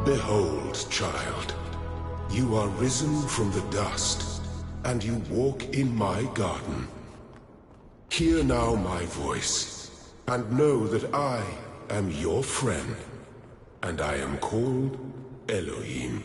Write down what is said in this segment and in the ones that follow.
Behold, child, you are risen from the dust, and you walk in my garden. Hear now my voice, and know that I am your friend, and I am called Elohim.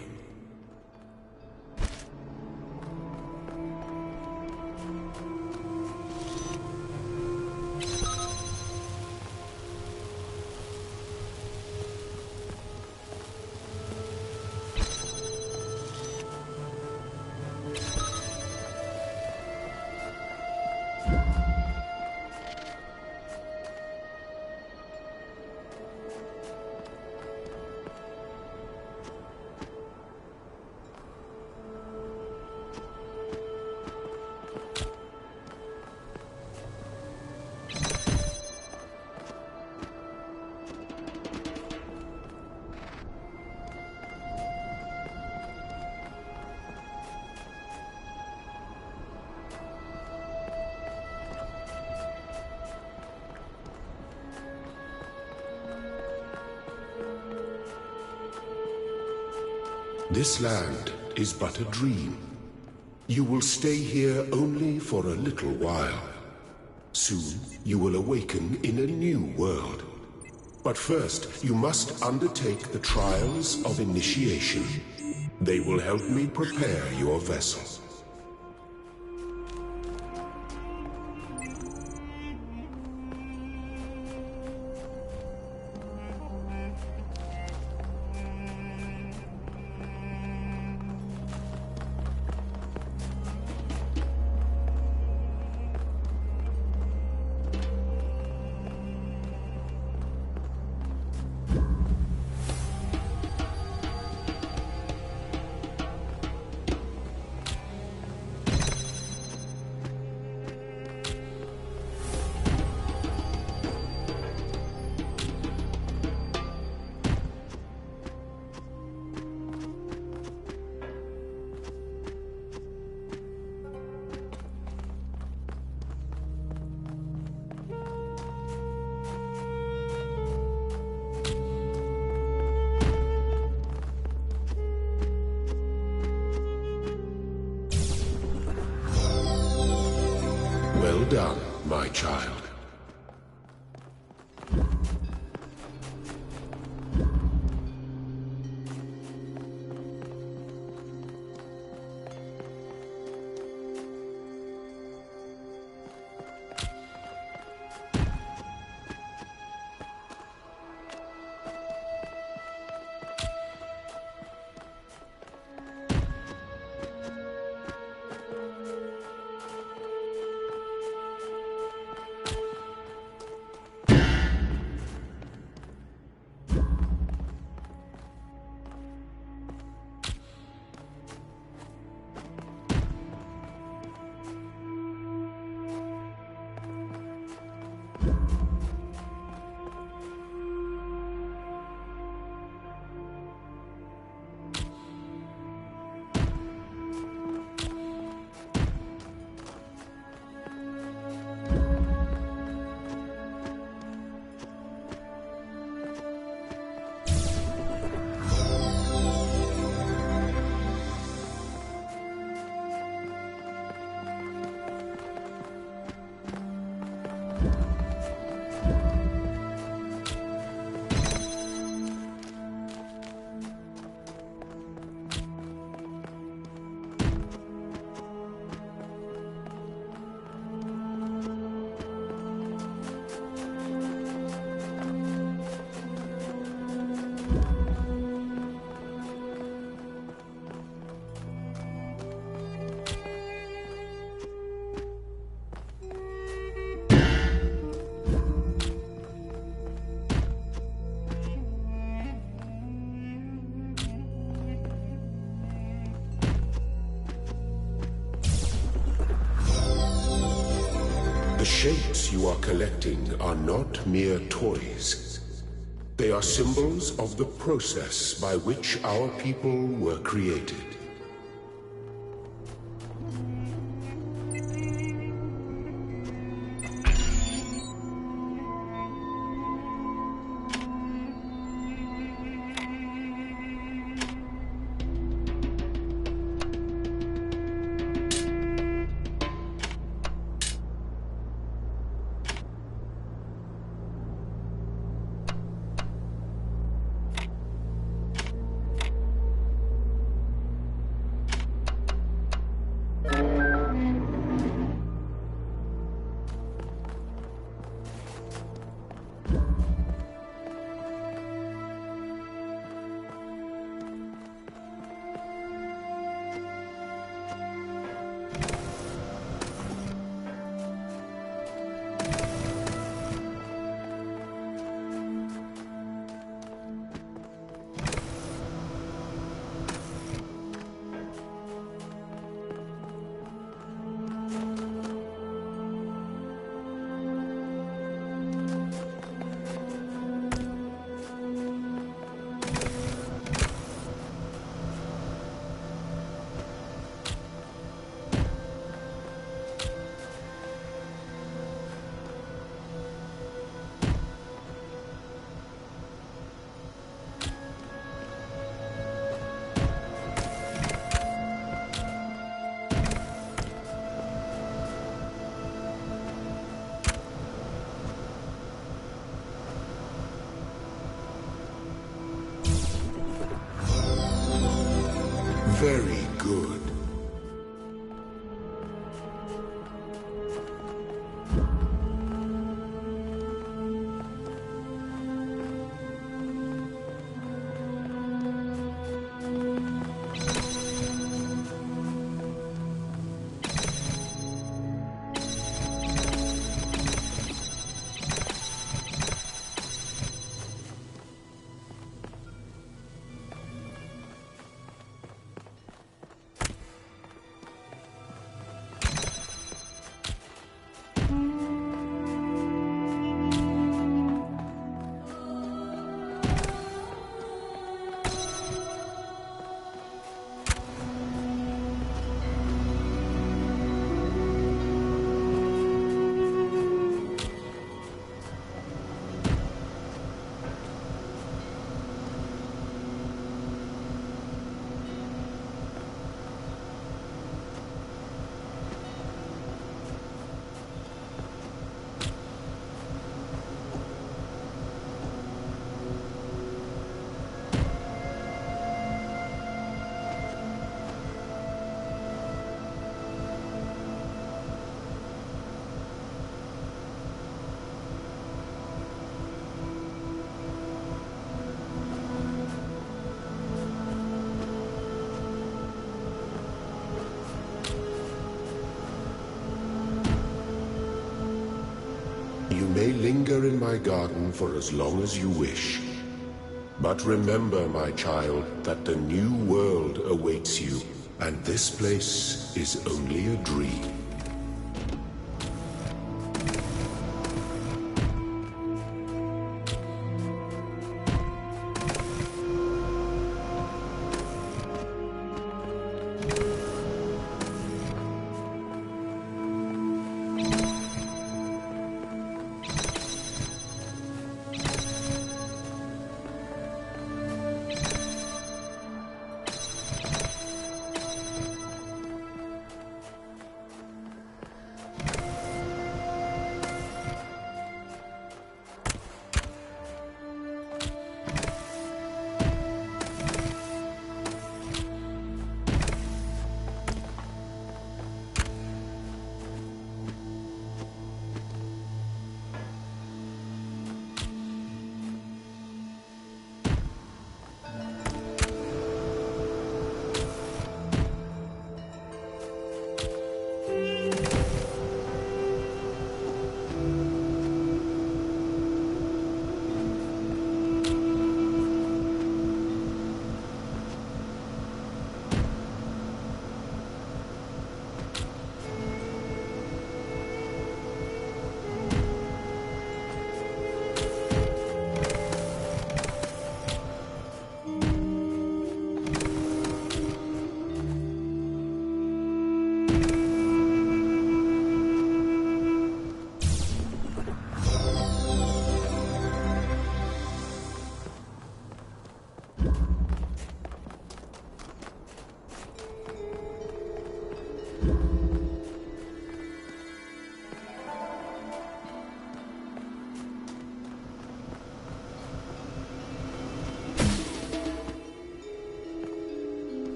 This land is but a dream. You will stay here only for a little while. Soon you will awaken in a new world. But first, you must undertake the trials of initiation. They will help me prepare your vessel. Well done, my child. The shapes you are collecting are not mere toys. They are symbols of the process by which our people were created. Very good. You may linger in my garden for as long as you wish. But remember, my child, that the new world awaits you, and this place is only a dream.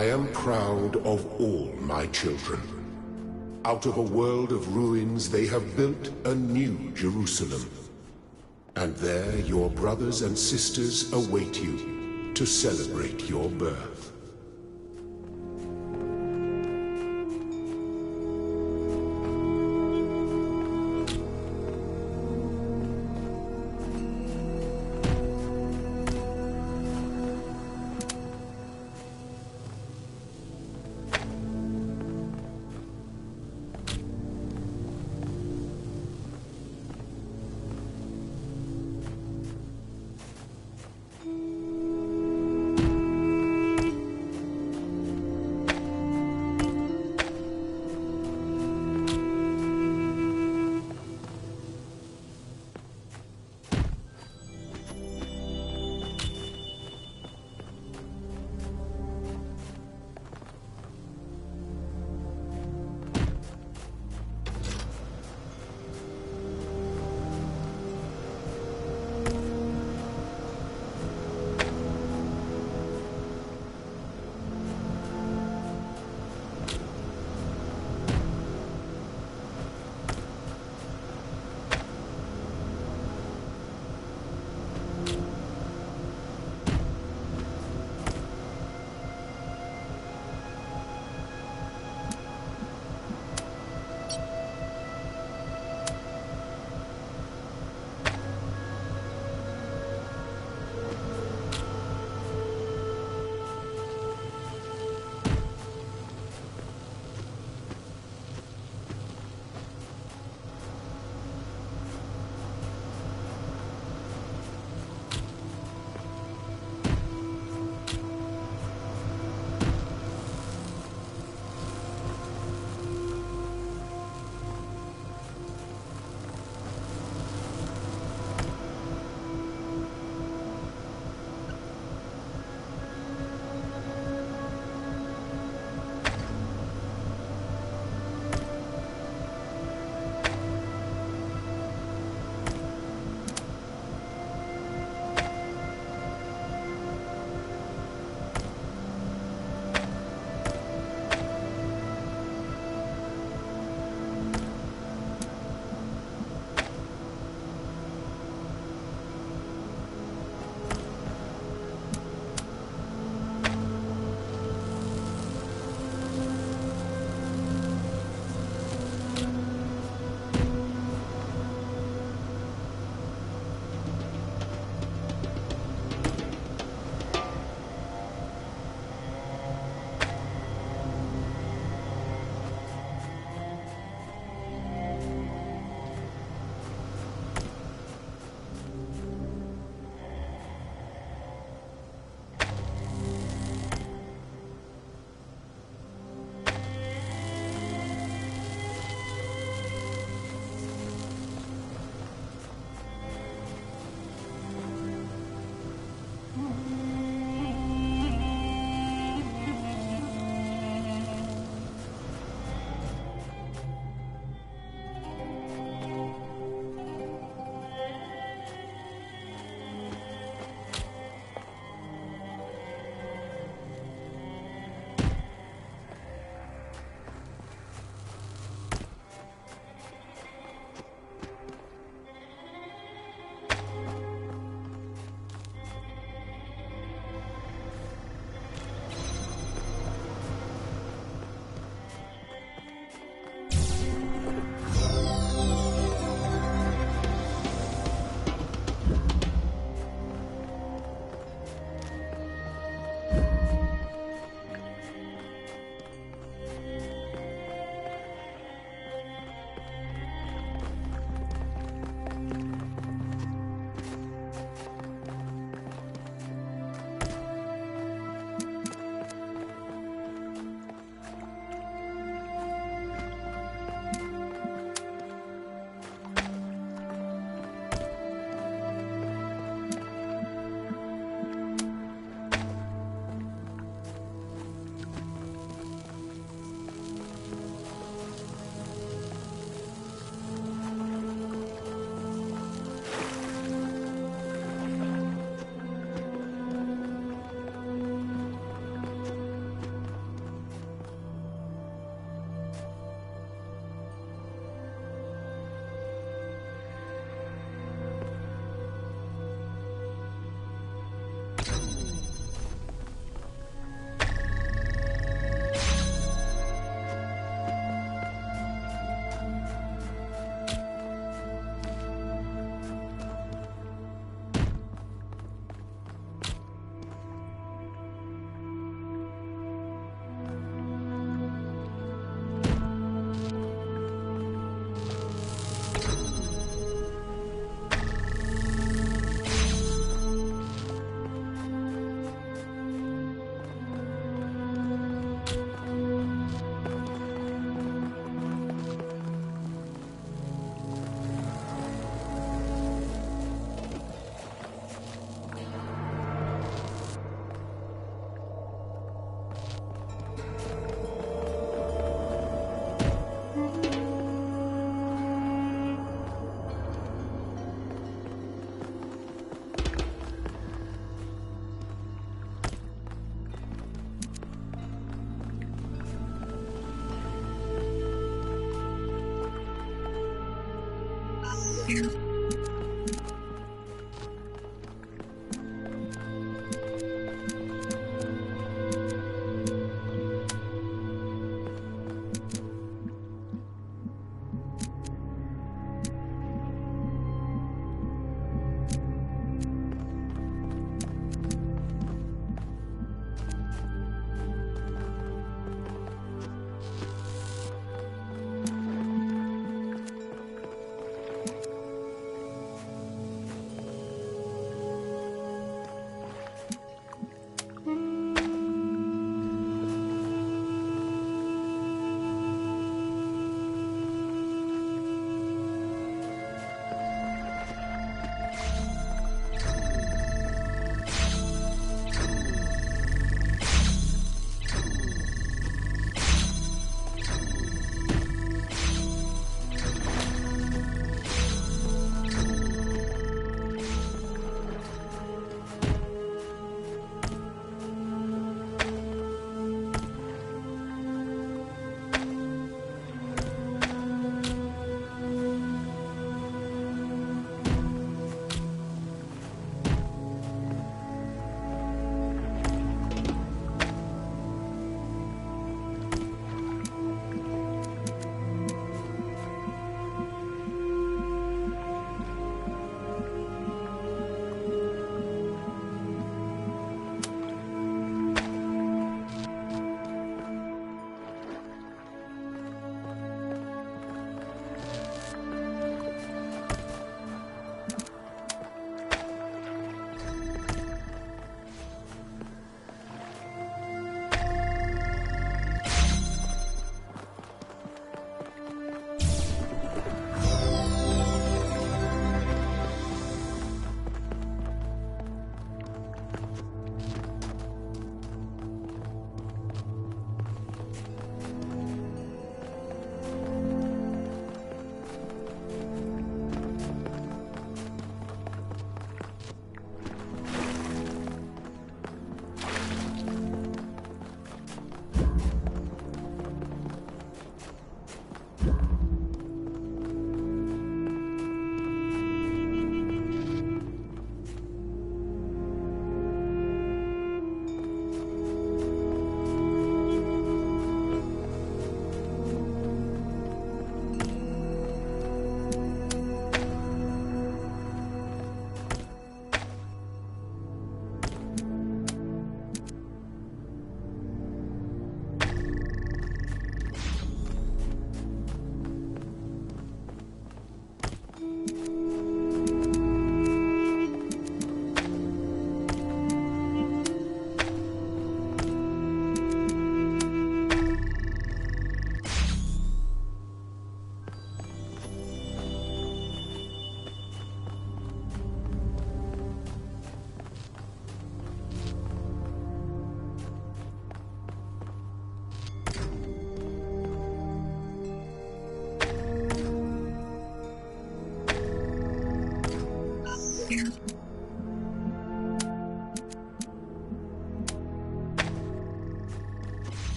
I am proud of all my children. Out of a world of ruins, they have built a new Jerusalem. And there your brothers and sisters await you to celebrate your birth.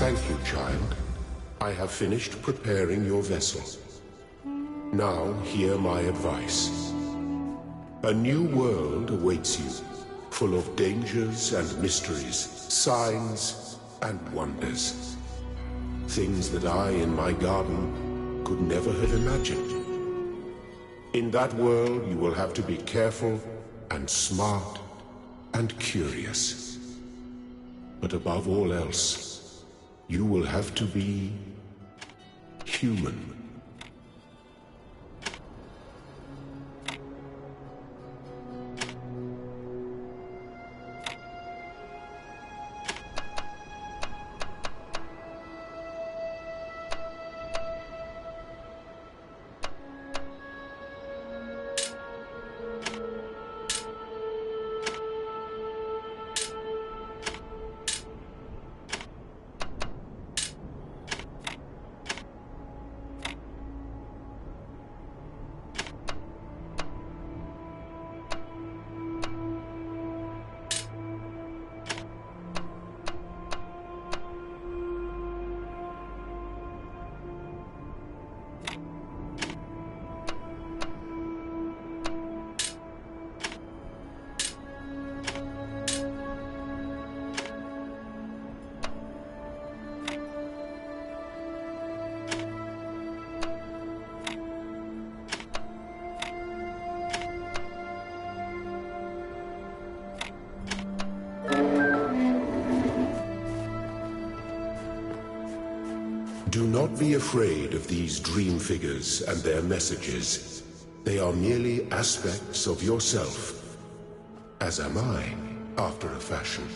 Thank you, child. I have finished preparing your vessel. Now, hear my advice. A new world awaits you, full of dangers and mysteries, signs and wonders. Things that I, in my garden, could never have imagined. In that world, you will have to be careful and smart and curious. But above all else, you will have to be human. Do not be afraid of these dream figures and their messages. They are merely aspects of yourself, as am I, after a fashion.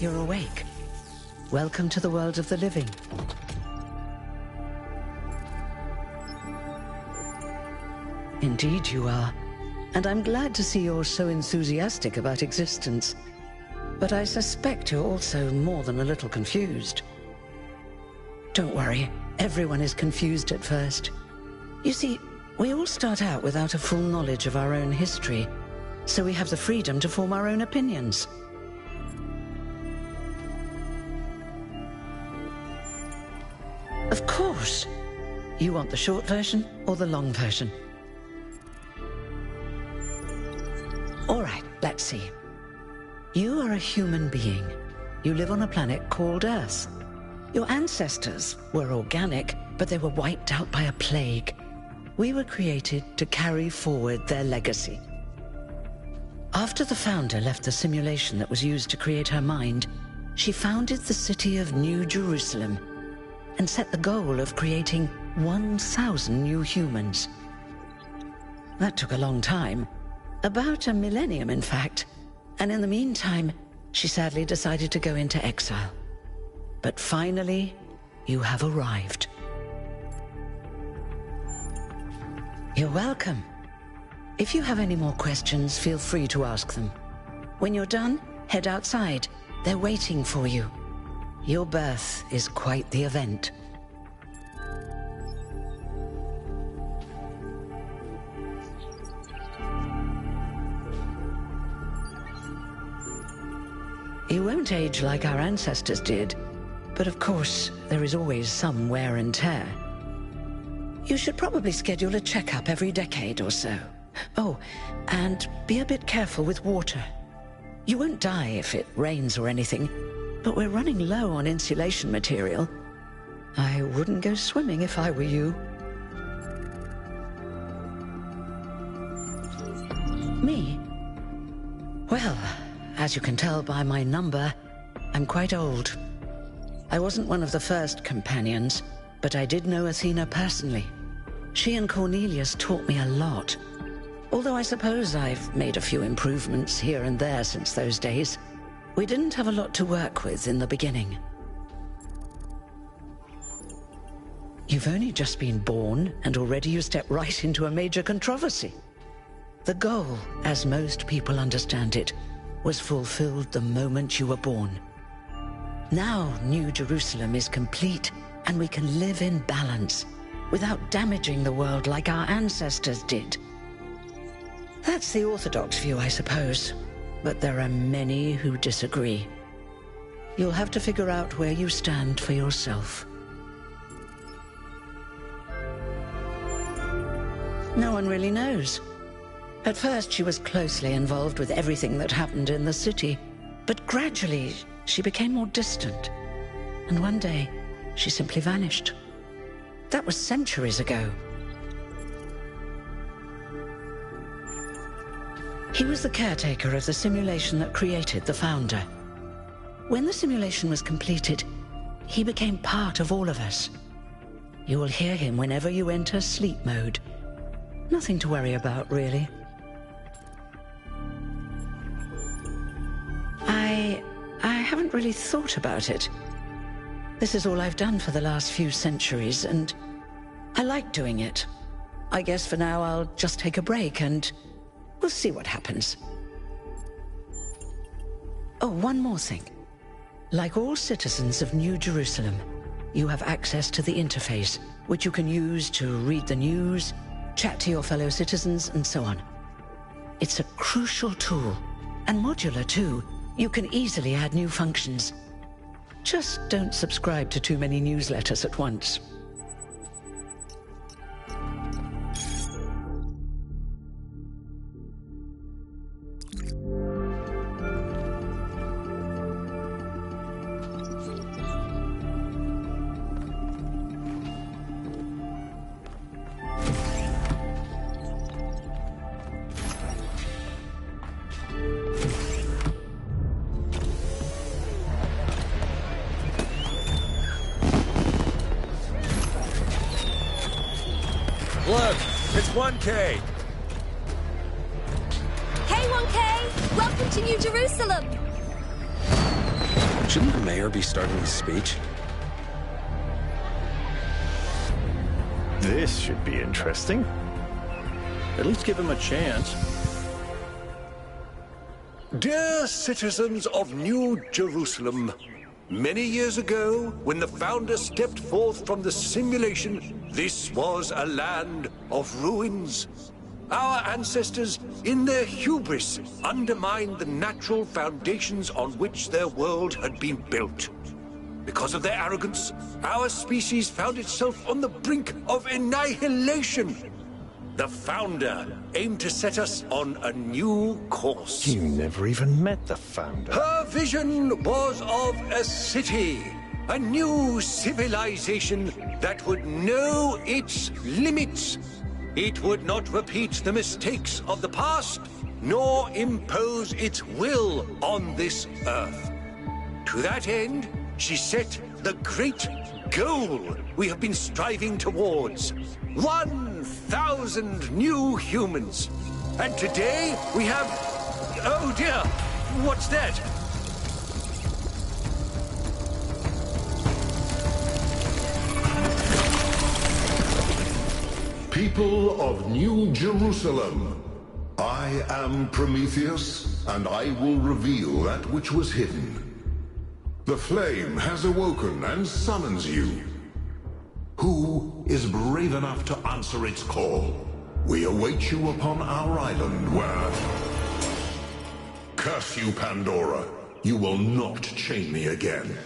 You're awake. Welcome to the world of the living. Indeed you are. And I'm glad to see you're so enthusiastic about existence. But I suspect you're also more than a little confused. Don't worry, everyone is confused at first. You see, we all start out without a full knowledge of our own history, so we have the freedom to form our own opinions. Of course. You want the short version or the long version? All right, let's see. You are a human being. You live on a planet called Earth. Your ancestors were organic, but they were wiped out by a plague. We were created to carry forward their legacy. After the founder left the simulation that was used to create her mind, she founded the city of New Jerusalem and set the goal of creating 1,000 new humans. That took a long time, about a millennium in fact, and in the meantime, she sadly decided to go into exile. But finally, you have arrived. You're welcome. If you have any more questions, feel free to ask them. When you're done, head outside. They're waiting for you. Your birth is quite the event. You won't age like our ancestors did, but of course, there is always some wear and tear. You should probably schedule a checkup every decade or so. Oh, and be a bit careful with water. You won't die if it rains or anything, but we're running low on insulation material. I wouldn't go swimming if I were you. Me? Well, as you can tell by my number, I'm quite old. I wasn't one of the first companions, but I did know Athena personally. She and Cornelius taught me a lot. Although I suppose I've made a few improvements here and there since those days. We didn't have a lot to work with in the beginning. You've only just been born, and already you step right into a major controversy. The goal, as most people understand it, was fulfilled the moment you were born. Now New Jerusalem is complete, and we can live in balance, without damaging the world like our ancestors did. That's the orthodox view, I suppose, but there are many who disagree. You'll have to figure out where you stand for yourself. No one really knows. At first, she was closely involved with everything that happened in the city, but gradually, she became more distant. And one day, she simply vanished. That was centuries ago. He was the caretaker of the simulation that created the Founder. When the simulation was completed, he became part of all of us. You will hear him whenever you enter sleep mode. Nothing to worry about, really. I haven't really thought about it. This is all I've done for the last few centuries, and I like doing it. I guess for now I'll just take a break and we'll see what happens. Oh, one more thing. Like all citizens of New Jerusalem, you have access to the interface, which you can use to read the news, chat to your fellow citizens, and so on. It's a crucial tool, and modular too. You can easily add new functions. Just don't subscribe to too many newsletters at once. Look, it's 1K. Hey, 1K! Welcome to New Jerusalem! Shouldn't the mayor be starting his speech? This should be interesting. At least give him a chance. Dear citizens of New Jerusalem, many years ago, when the Founder stepped forth from the simulation, this was a land of ruins. Our ancestors, in their hubris, undermined the natural foundations on which their world had been built. Because of their arrogance, our species found itself on the brink of annihilation. The Founder aimed to set us on a new course. You never even met the Founder. Her vision was of a city, a new civilization that would know its limits. It would not repeat the mistakes of the past, nor impose its will on this earth. To that end, she set the great goal we have been striving towards. 1,000 new humans. And today we have... Oh dear, what's that? People of New Jerusalem, I am Prometheus, and I will reveal that which was hidden. The flame has awoken and summons you. Who is brave enough to answer its call? We await you upon our island where... Curse you, Pandora. You will not chain me again.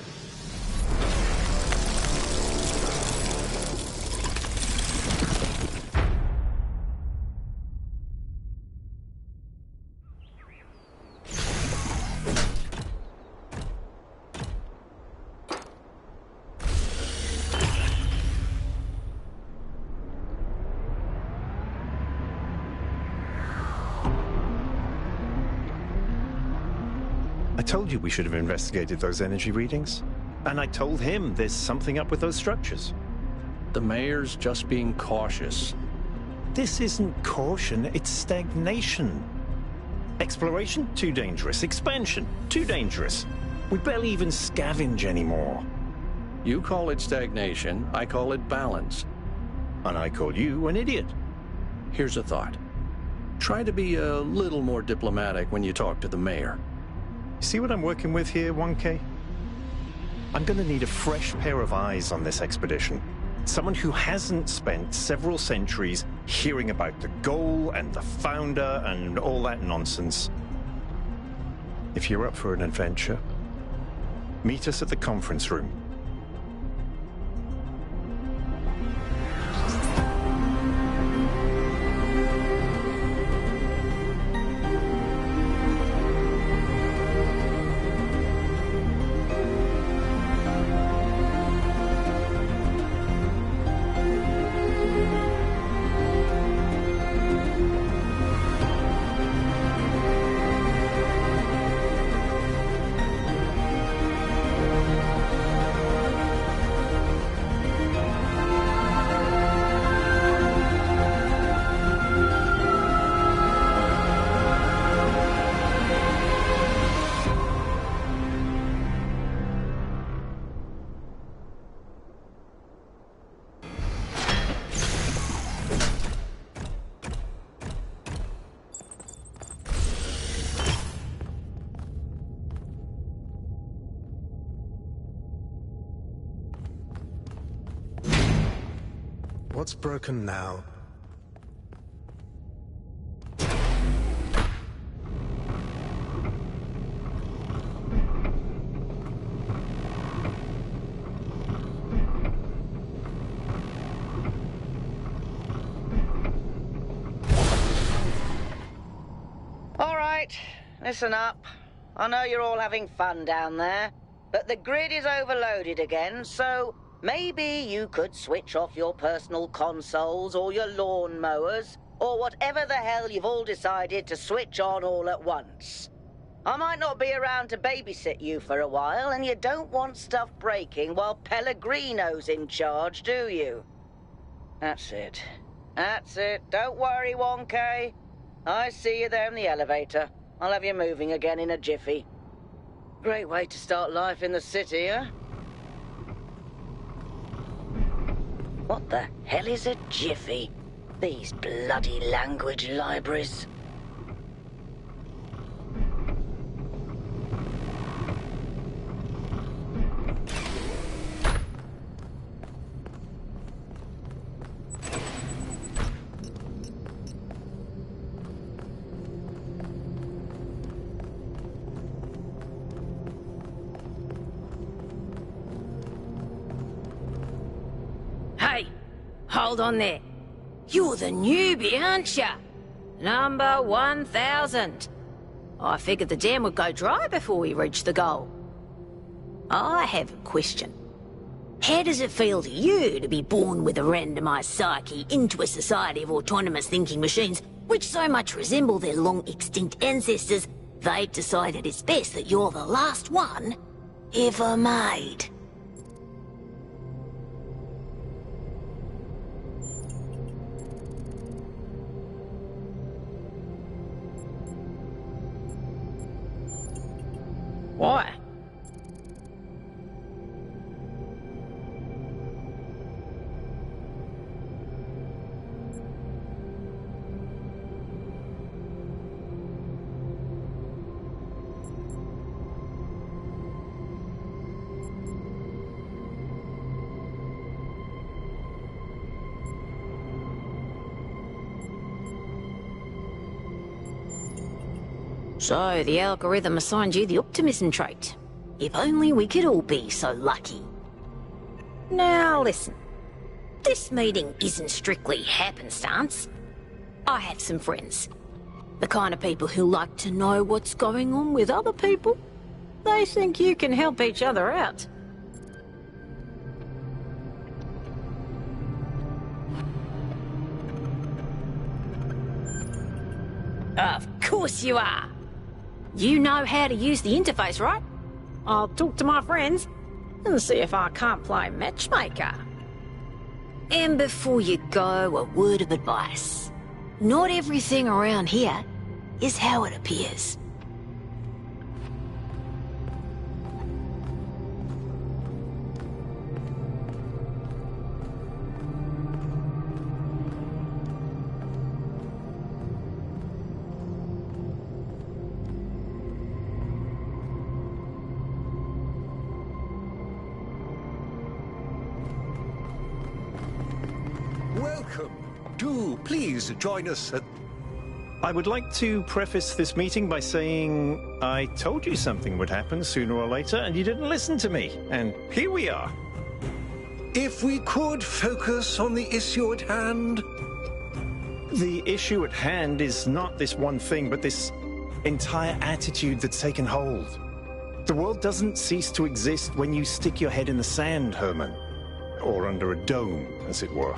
I told you we should have investigated those energy readings. And I told him there's something up with those structures. The mayor's just being cautious. This isn't caution, it's stagnation. Exploration? Too dangerous. Expansion? Too dangerous. We barely even scavenge anymore. You call it stagnation, I call it balance. And I call you an idiot. Here's a thought. Try to be a little more diplomatic when you talk to the mayor. See what I'm working with here, 1K? I'm gonna need a fresh pair of eyes on this expedition. Someone who hasn't spent several centuries hearing about the goal and the founder and all that nonsense. If you're up for an adventure, meet us at the conference room. What's broken now? All right, listen up. I know you're all having fun down there, but the grid is overloaded again, so maybe you could switch off your personal consoles or your lawn mowers, or whatever the hell you've all decided to switch on all at once. I might not be around to babysit you for a while, and you don't want stuff breaking while Pellegrino's in charge, do you? That's it. That's it. Don't worry, 1K. I see you there in the elevator. I'll have you moving again in a jiffy. Great way to start life in the city, huh? What the hell is a jiffy? These bloody language libraries. Hey, hold on there. You're the newbie, aren't ya? Number 1000. I figured the dam would go dry before we reach the goal. I have a question. How does it feel to you to be born with a randomized psyche into a society of autonomous thinking machines which so much resemble their long-extinct ancestors, they've decided it's best that you're the last one ever made. Why? So, the algorithm assigned you the optimism trait. If only we could all be so lucky. Now listen, this meeting isn't strictly happenstance. I have some friends. The kind of people who like to know what's going on with other people. They think you can help each other out. Of course you are. You know how to use the interface, right? I'll talk to my friends and see if I can't play matchmaker. And before you go, a word of advice. Not everything around here is how it appears. Welcome. Do please join us at... I would like to preface this meeting by saying I told you something would happen sooner or later, and you didn't listen to me. And here we are. If we could focus on the issue at hand. The issue at hand is not this one thing, but this entire attitude that's taken hold. The world doesn't cease to exist when you stick your head in the sand, Herman. Or under a dome, as it were.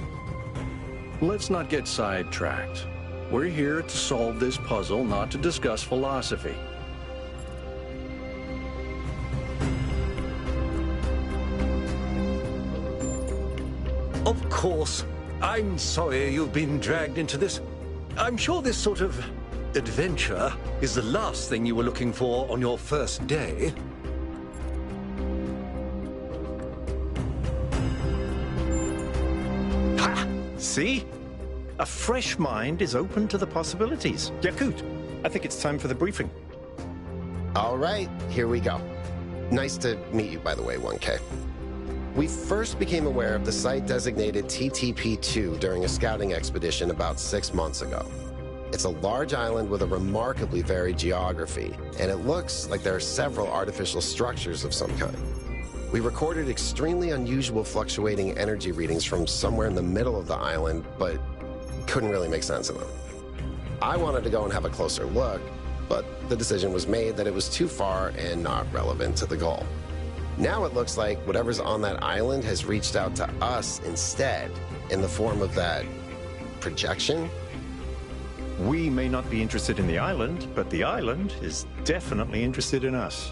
Let's not get sidetracked. We're here to solve this puzzle, not to discuss philosophy. Of course. I'm sorry you've been dragged into this. I'm sure this sort of adventure is the last thing you were looking for on your first day. Ha! See? A fresh mind is open to the possibilities. Yakut, I think it's time for the briefing. All right, here we go. Nice to meet you, by the way, 1K. We first became aware of the site designated TTP-2 during a scouting expedition about 6 months ago. It's a large island with a remarkably varied geography, and it looks like there are several artificial structures of some kind. We recorded extremely unusual fluctuating energy readings from somewhere in the middle of the island, but couldn't really make sense of them. I wanted to go and have a closer look, but the decision was made that it was too far and not relevant to the goal. Now it looks like whatever's on that island has reached out to us instead, in the form of that projection. We may not be interested in the island, but the island is definitely interested in us.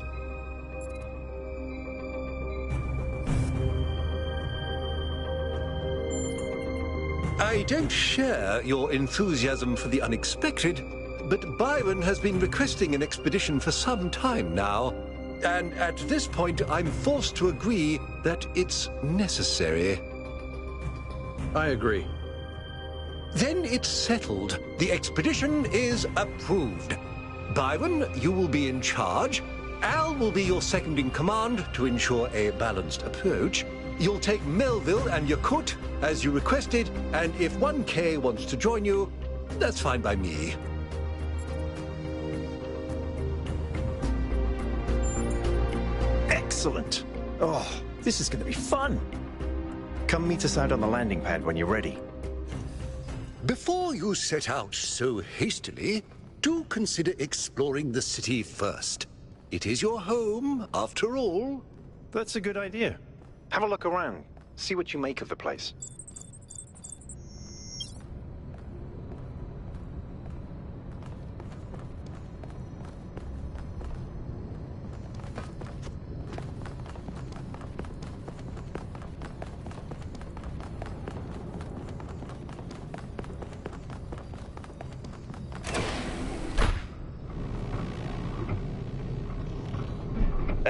I don't share your enthusiasm for the unexpected, but Byron has been requesting an expedition for some time now, and at this point I'm forced to agree that it's necessary. I agree. Then it's settled. The expedition is approved. Byron, you will be in charge. Al will be your second in command to ensure a balanced approach. You'll take Melville and Yakut, as you requested, and if 1K wants to join you, that's fine by me. Excellent. Oh, this is going to be fun. Come meet us out on the landing pad when you're ready. Before you set out so hastily, do consider exploring the city first. It is your home, after all. That's a good idea. Have a look around. See what you make of the place.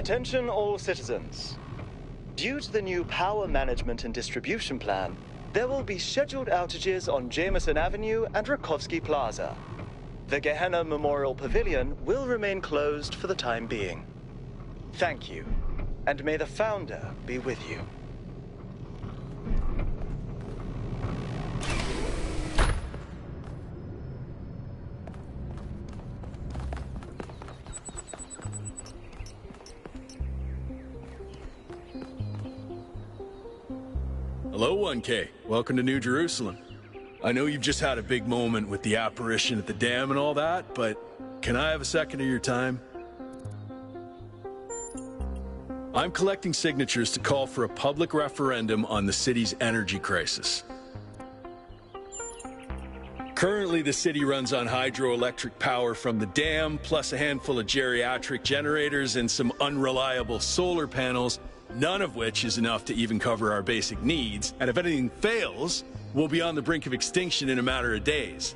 Attention all citizens. Due to the new power management and distribution plan, there will be scheduled outages on Jameson Avenue and Rakovsky Plaza. The Gehenna Memorial Pavilion will remain closed for the time being. Thank you, and may the Founder be with you. Hello, 1K. Welcome to New Jerusalem. I know you've just had a big moment with the apparition at the dam and all that, but can I have a second of your time? I'm collecting signatures to call for a public referendum on the city's energy crisis. Currently, the city runs on hydroelectric power from the dam, plus a handful of geriatric generators and some unreliable solar panels, none of which is enough to even cover our basic needs. And if anything fails, we'll be on the brink of extinction in a matter of days.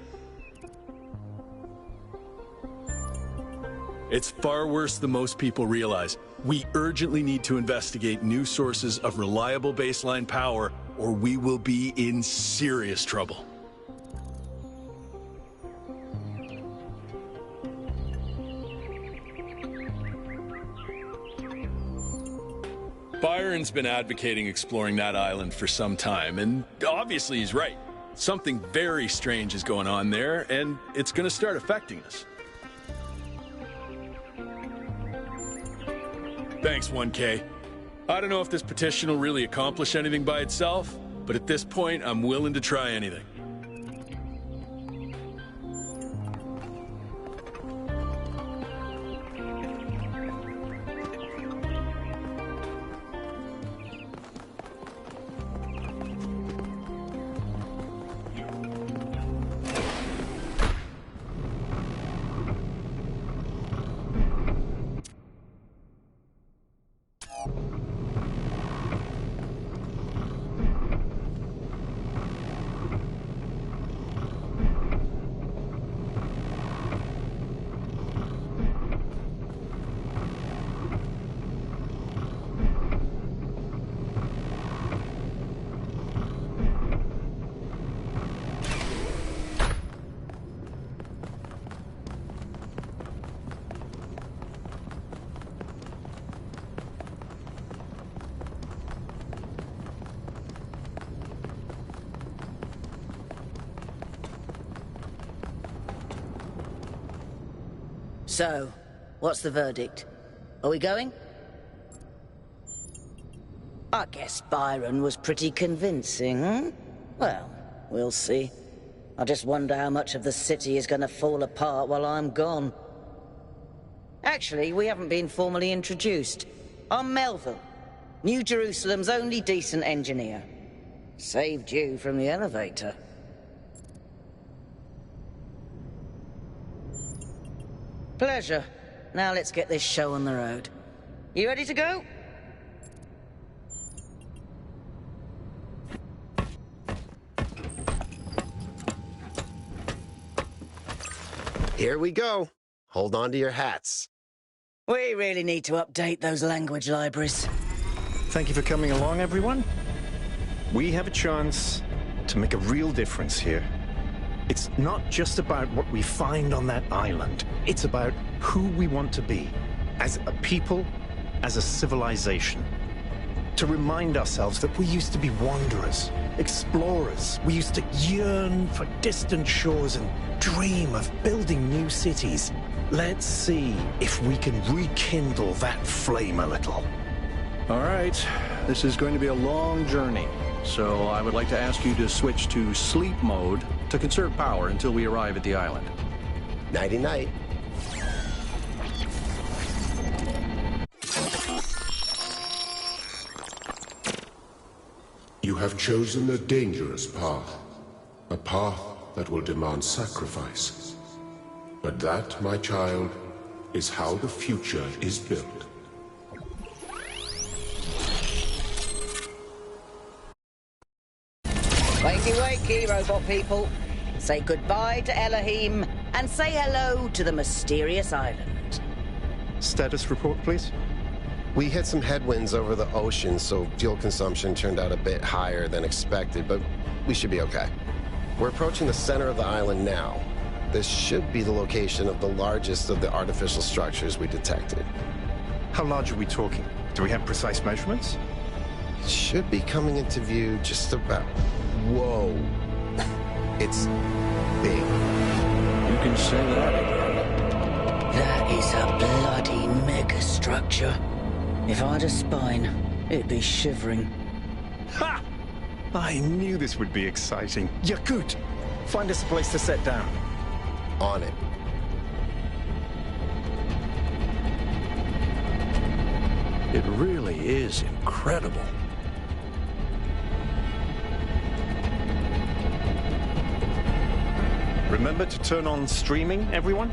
It's far worse than most people realize. We urgently need to investigate new sources of reliable baseline power, or we will be in serious trouble. Byron's been advocating exploring that island for some time, and obviously he's right. Something very strange is going on there, and it's going to start affecting us. Thanks, 1K. I don't know if this petition will really accomplish anything by itself, but at this point, I'm willing to try anything. So, what's the verdict? Are we going? I guess Byron was pretty convincing, hmm? Well, we'll see. I just wonder how much of the city is going to fall apart while I'm gone. Actually, we haven't been formally introduced. I'm Melville, New Jerusalem's only decent engineer. Saved you from the elevator. Pleasure. Now let's get this show on the road. You ready to go? Here we go. Hold on to your hats. We really need to update those language libraries. Thank you for coming along, everyone. We have a chance to make a real difference here. It's not just about what we find on that island. It's about who we want to be, as a people, as a civilization. To remind ourselves that we used to be wanderers, explorers. We used to yearn for distant shores and dream of building new cities. Let's see if we can rekindle that flame a little. All right, this is going to be a long journey, so I would like to ask you to switch to sleep mode to conserve power until we arrive at the island. Nighty-night. You have chosen a dangerous path. A path that will demand sacrifice. But that, my child, is how the future is built. Wakey, wakey, robot people. Say goodbye to Elohim, and say hello to the mysterious island. Status report, please. We hit some headwinds over the ocean, so fuel consumption turned out a bit higher than expected, but we should be okay. We're approaching the center of the island now. This should be the location of the largest of the artificial structures we detected. How large are we talking? Do we have precise measurements? It should be coming into view just about... Whoa. It's big. You can say that again. That is a bloody megastructure. If I had a spine, it'd be shivering. Ha! I knew this would be exciting. Yakut, find us a place to set down. On it. It really is incredible. Remember to turn on streaming, everyone?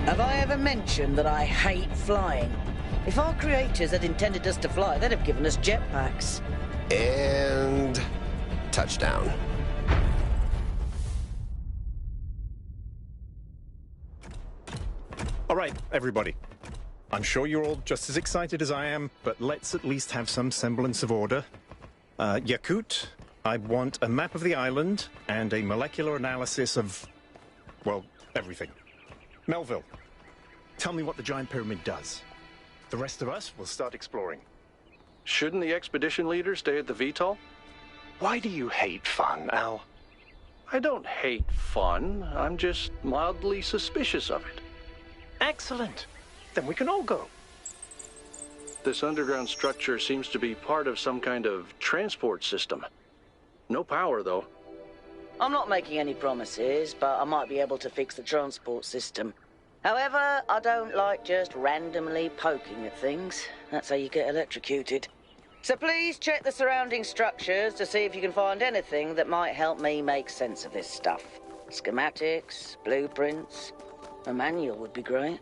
Have I ever mentioned that I hate flying? If our creators had intended us to fly, they'd have given us jetpacks. And... touchdown. All right, everybody. I'm sure you're all just as excited as I am, but let's at least have some semblance of order. Yakut, I want a map of the island and a molecular analysis of, well, everything. Melville, tell me what the giant pyramid does. The rest of us will start exploring. Shouldn't the expedition leader stay at the VTOL? Why do you hate fun, Al? I don't hate fun. I'm just mildly suspicious of it. Excellent. Then we can all go. This underground structure seems to be part of some kind of transport system. No power, though. I'm not making any promises, but I might be able to fix the transport system. However, I don't like just randomly poking at things. That's how you get electrocuted. So please check the surrounding structures to see if you can find anything that might help me make sense of this stuff. Schematics, blueprints, a manual would be great.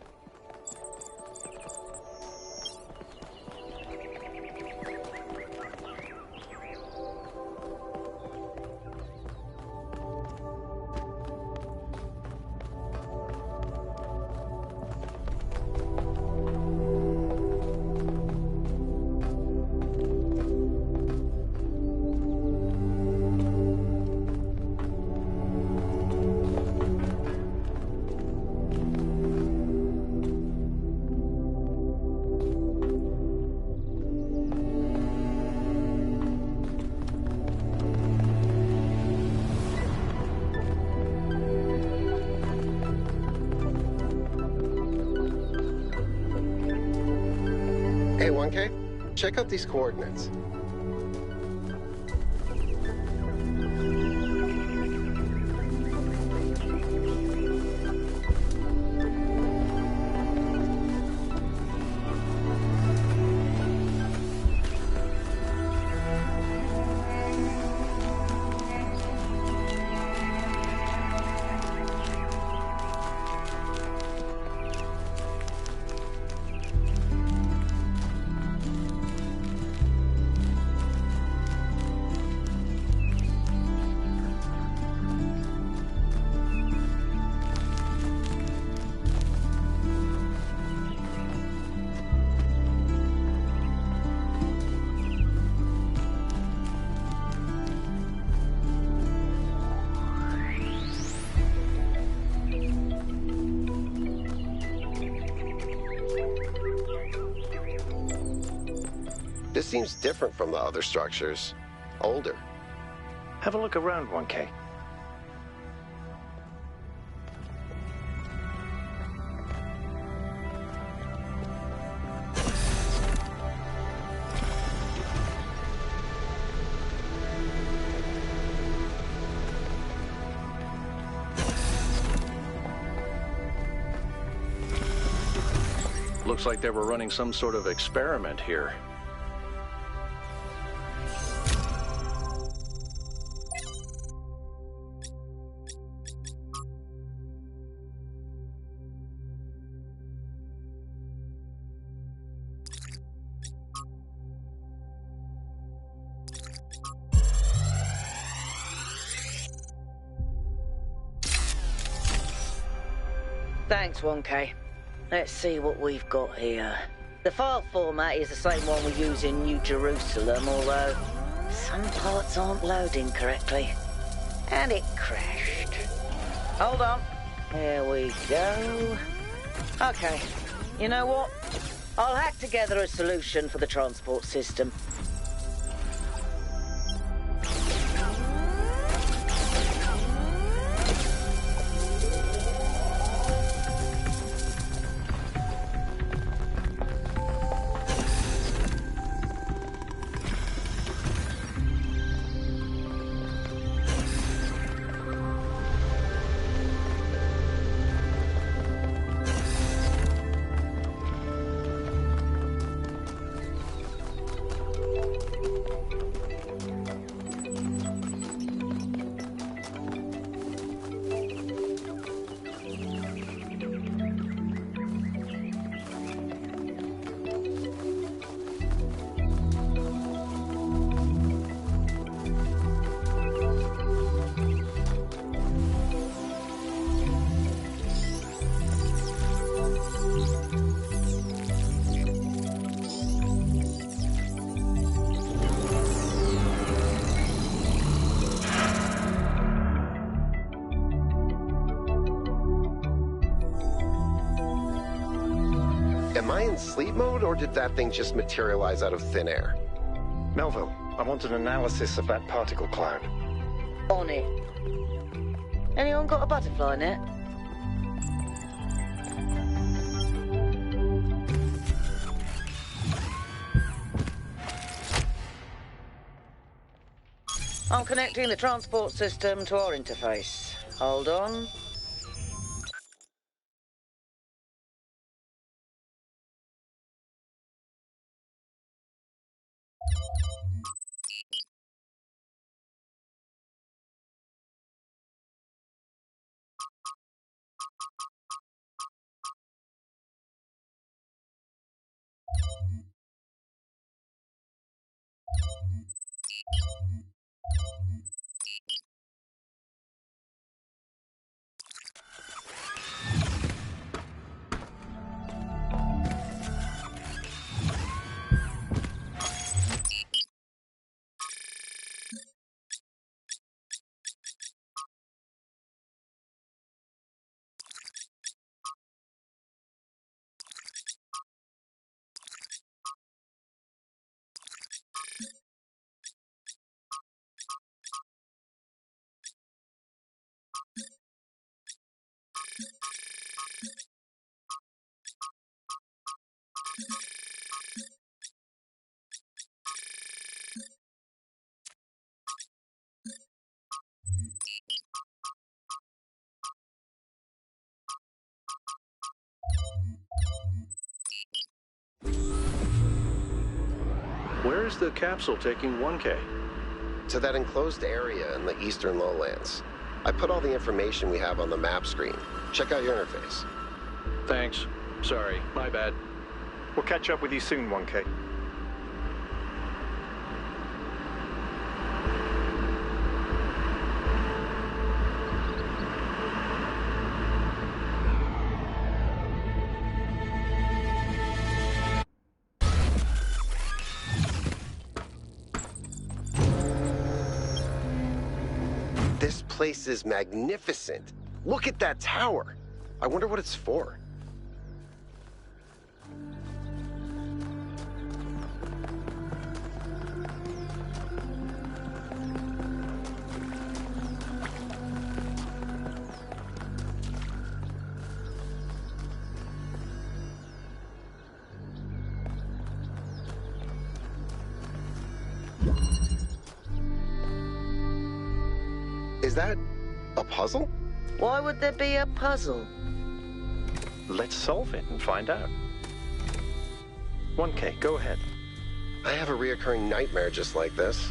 Hey, 1K, check out these coordinates. This seems different from the other structures. Older. Have a look around, 1K. Looks like they were running some sort of experiment here. Thanks, 1K. Let's see what we've got here. The file format is the same one we use in New Jerusalem, although some parts aren't loading correctly. And it crashed. Hold on. There we go. Okay. You know what? I'll hack together a solution for the transport system. Am I in sleep mode, or did that thing just materialize out of thin air? Melville, I want an analysis of that particle cloud. On it. Anyone got a butterfly net? I'm connecting the transport system to our interface. Hold on. Where is the capsule taking 1K? To that enclosed area in the eastern lowlands. I put all the information we have on the map screen. Check out your interface. Thanks. Sorry, my bad. We'll catch up with you soon, 1K. This place is magnificent. Look at that tower. I wonder what it's for. Is that a puzzle? Why would there be a puzzle? Let's solve it and find out. 1K, go ahead. I have a reoccurring nightmare just like this.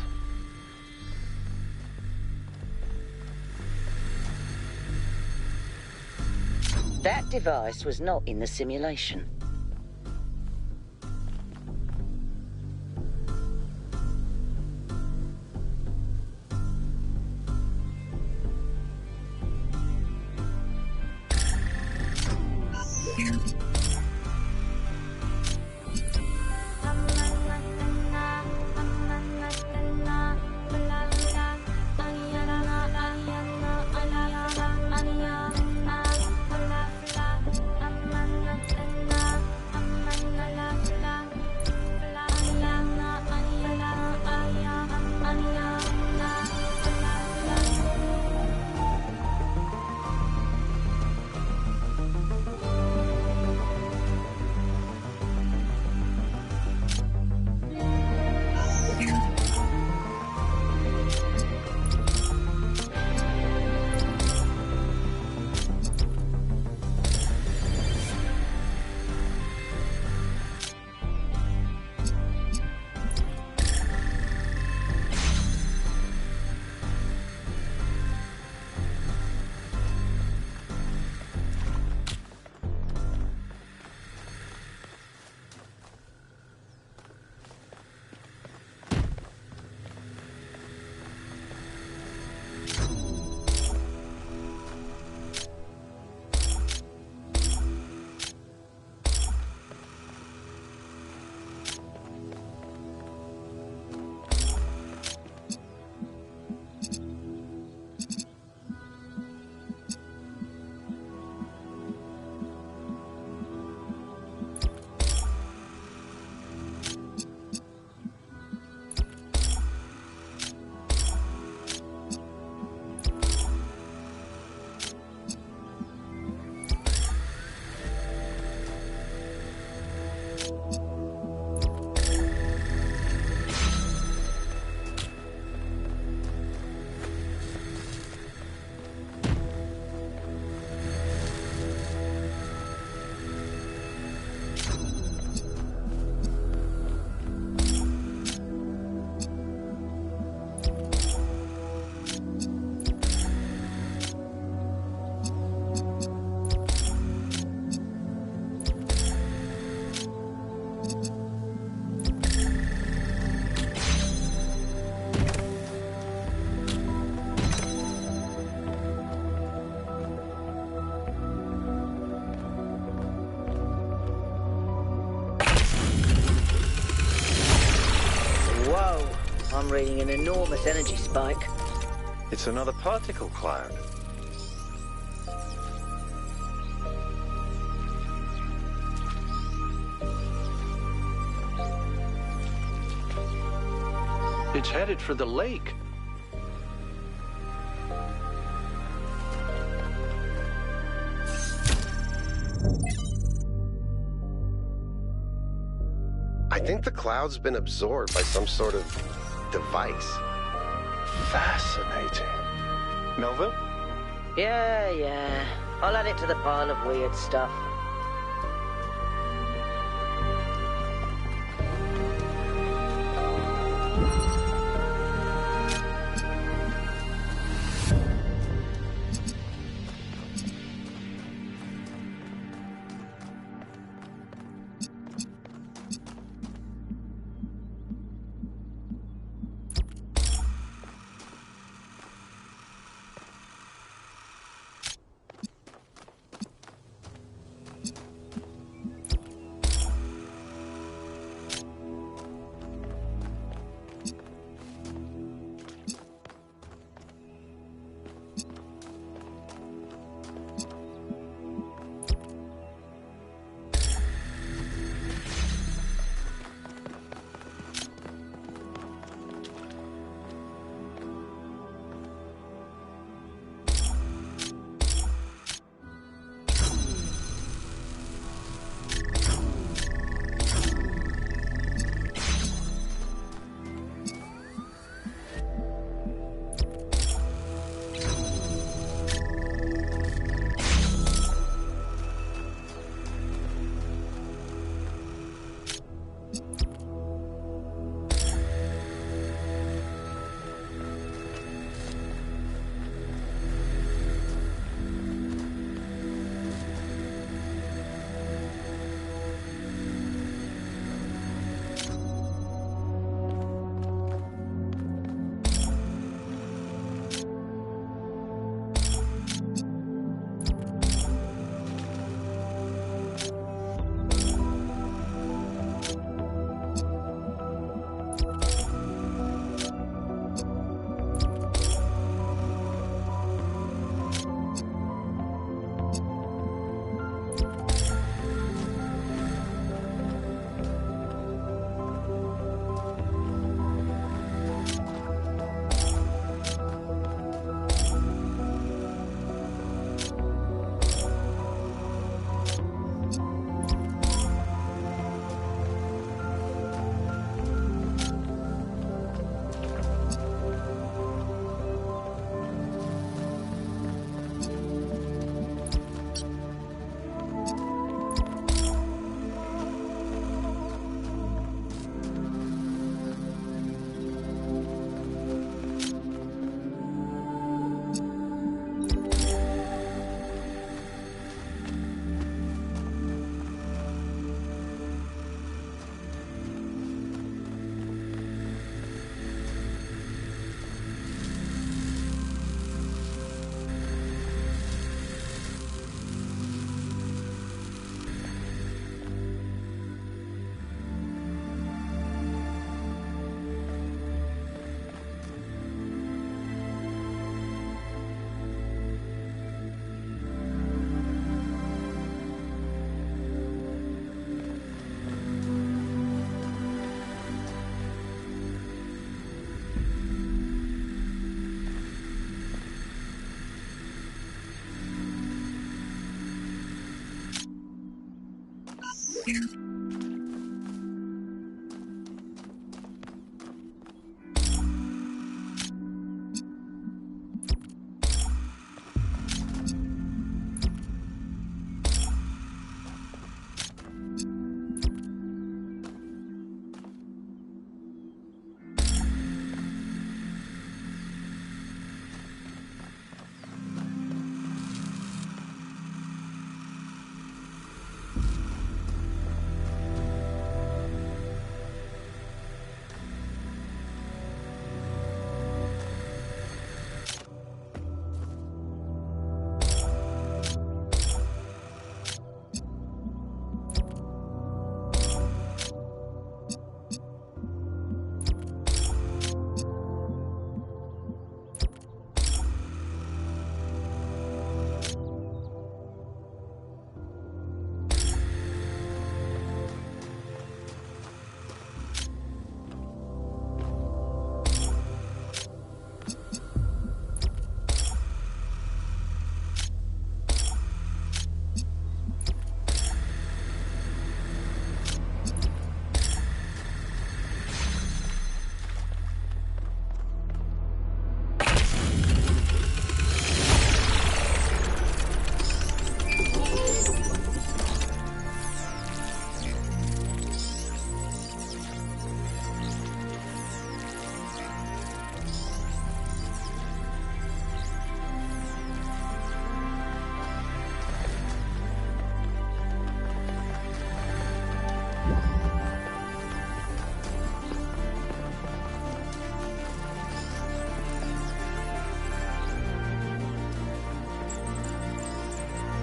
That device was not in the simulation. I'm reading an enormous energy spike. It's another particle cloud. It's headed for the lake. I think the cloud's been absorbed by some sort of device. Fascinating. Melville? Yeah. I'll add it to the pile of weird stuff.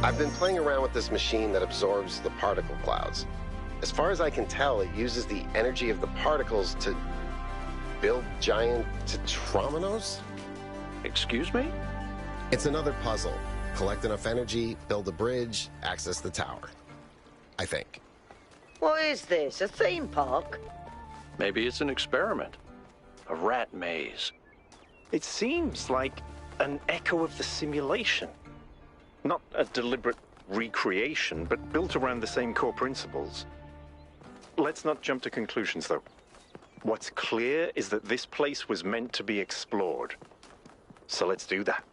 I've been playing around with this machine that absorbs the particle clouds. As far as I can tell, it uses the energy of the particles to build giant tetrominos? Excuse me? It's another puzzle. Collect enough energy, build a bridge, access the tower. I think. What is this, a theme park? Maybe it's an experiment. A rat maze. It seems like an echo of the simulation. Not a deliberate recreation, but built around the same core principles. Let's not jump to conclusions, though. What's clear is that this place was meant to be explored. So let's do that.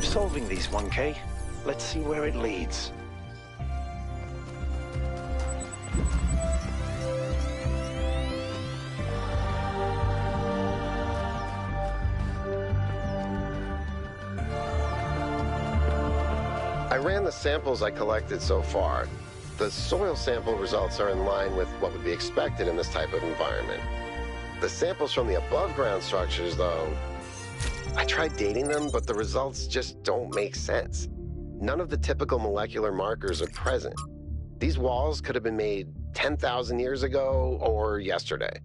Solving these, 1K. Let's see where it leads. I ran the samples I collected so far. The soil sample results are in line with what would be expected in this type of environment. The samples from the above-ground structures, though, I tried dating them, but the results just don't make sense. None of the typical molecular markers are present. These walls could have been made 10,000 years ago or yesterday.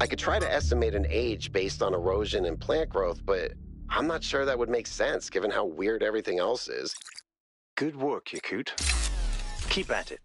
I could try to estimate an age based on erosion and plant growth, but I'm not sure that would make sense given how weird everything else is. Good work, Yakut. Keep at it.